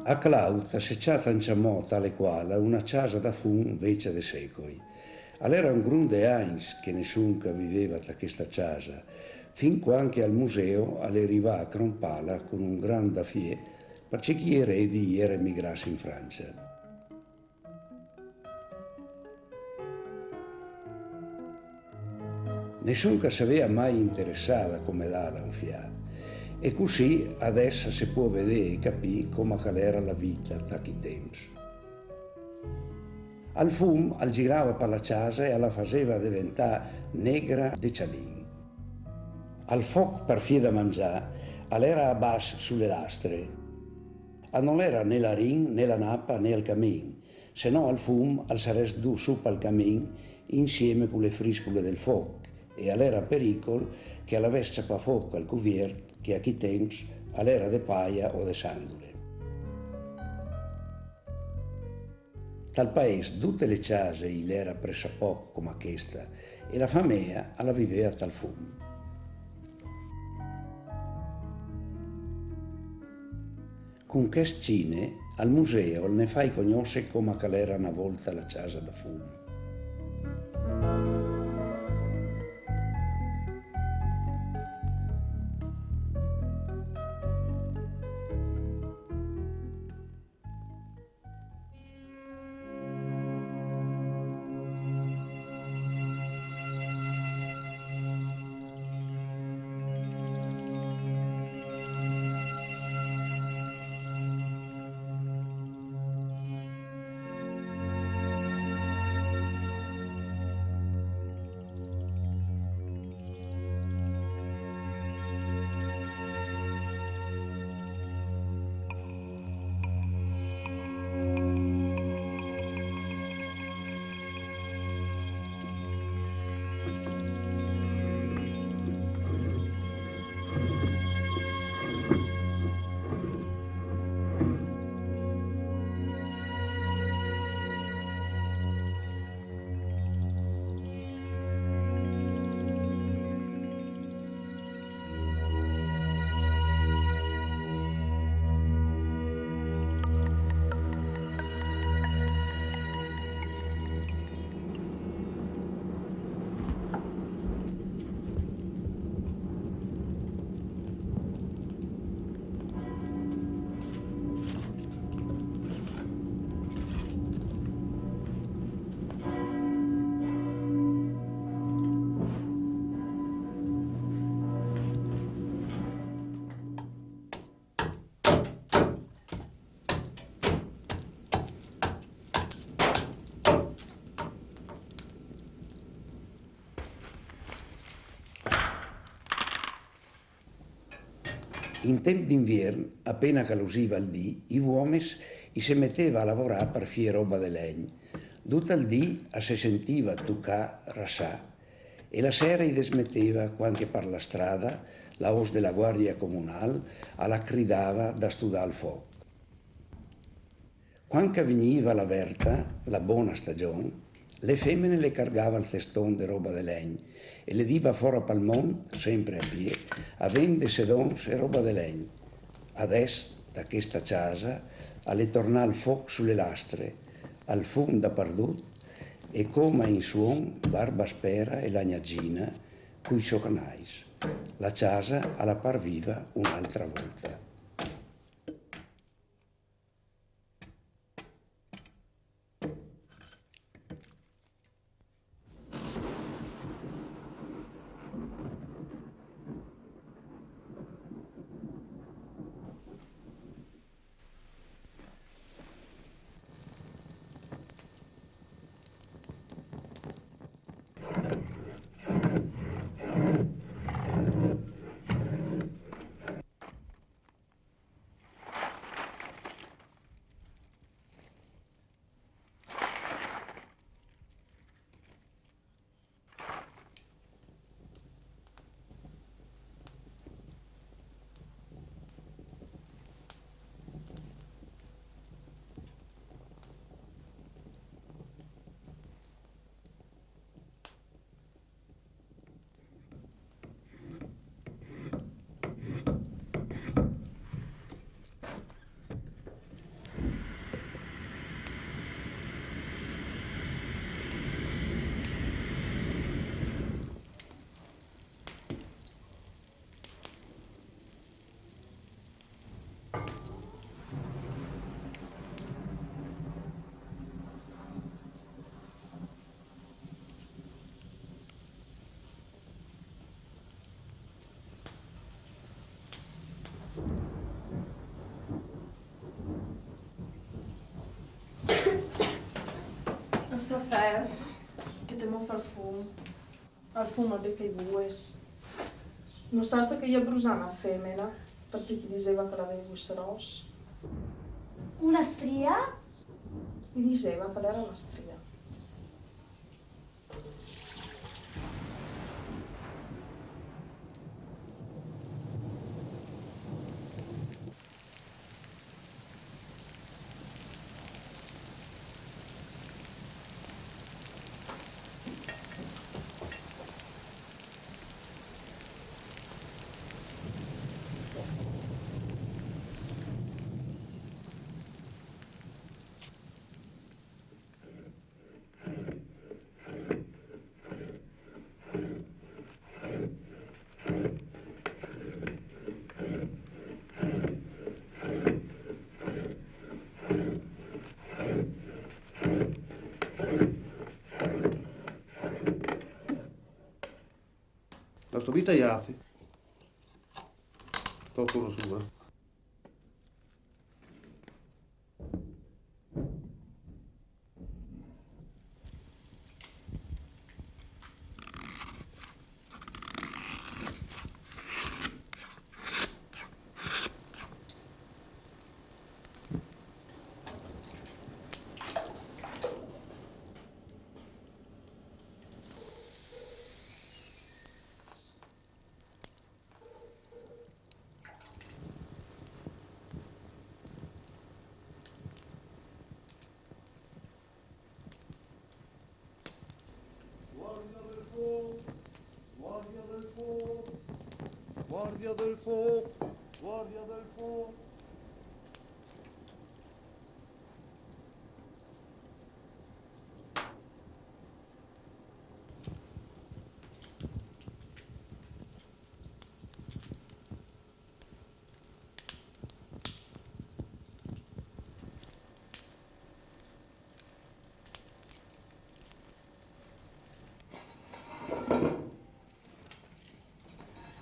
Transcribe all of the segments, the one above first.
A Clauta se c'ha tanciamò tale quale una casa da fum vece de secoli. All'era un grunde eins che nessun che viveva da questa casa, fin anche al museo all'arriva a Crompala con un gran daffier perché chi eredi era emigrassi in Francia. Nessun che s'aveva mai interessata come dalla un fiato. E così adesso si può vedere e capire come era la vita da quei tempi. Al fum al girava per la casa e la faceva diventare negra de cialin. Al foc per fie da mangiare, all'era a bas sulle lastre. Non era né la ring, né la nappa, né il camin, se no al fum al saresti du su al camin insieme con le friscole del foc e all'era pericolo che all'avesse pa foc al cuvier che a chi temps all'era de paia o de sandule. Tal paese tutte le case il era pressa poco come questa e la famiglia alla viveva tal fum. Con che cine al museo ne fai conoscere come era una volta la casa da fum. In tempo d'inverno, appena calusiva il dì, i uomini si metteva a lavorare per fare roba di legno. Tutto il dì si sentiva toccare, rassà, e la sera si smetteva quando per la strada la os della guardia comunale alla gridava da studiare il fuoco. Quando veniva la verta, la buona stagione, le femmine le cargava il testone di roba di legno e le diva fuori al mondo, sempre a piedi, a vendere sedons e roba di legno. Adesso, da questa casa, alle tornare il fuoco sulle lastre, al fum da perdut e come in suon Barba Spera e la gnaggina cui scioccanais. La casa alla par viva un'altra volta. sta fer, che temo fa al fumo a becca i bues. Non sa sto che io brusana una femmina, perché chi diceva che l'avevo rosso. Una stria? Mi diceva che era una stria. La sto vita iazzi. Torno su, Guardia del fuoco, guardia del fuoco, guardia del fuoco.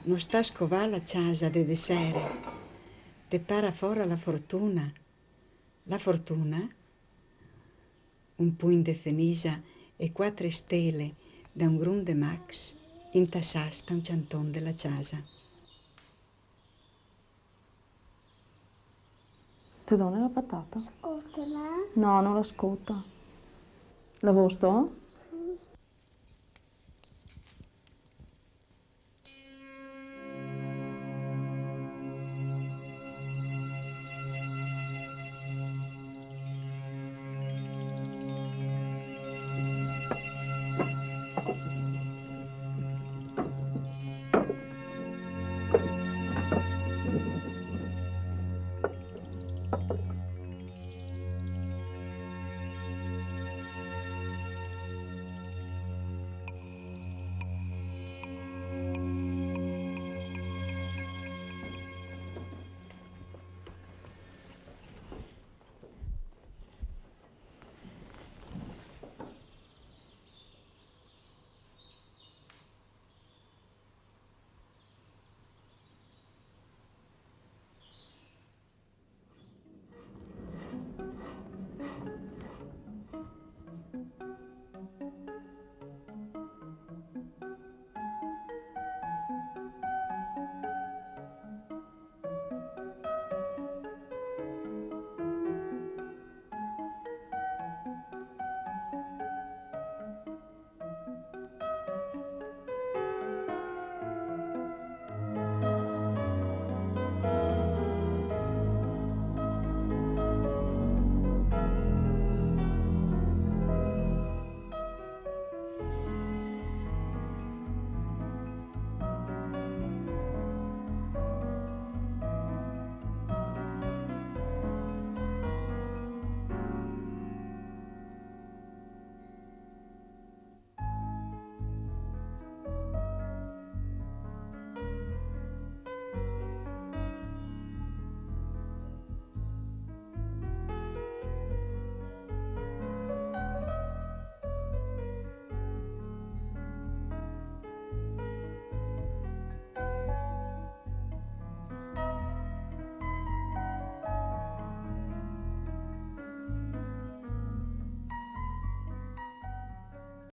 Non sta a scovare la casa de desere, te para fora la fortuna. La fortuna? Un puin de ceniza e 4 stelle da un grun de max intassasta un cianton della casa. Te dona la patata? Ascoltala. No, non l'ascolta. La vostra?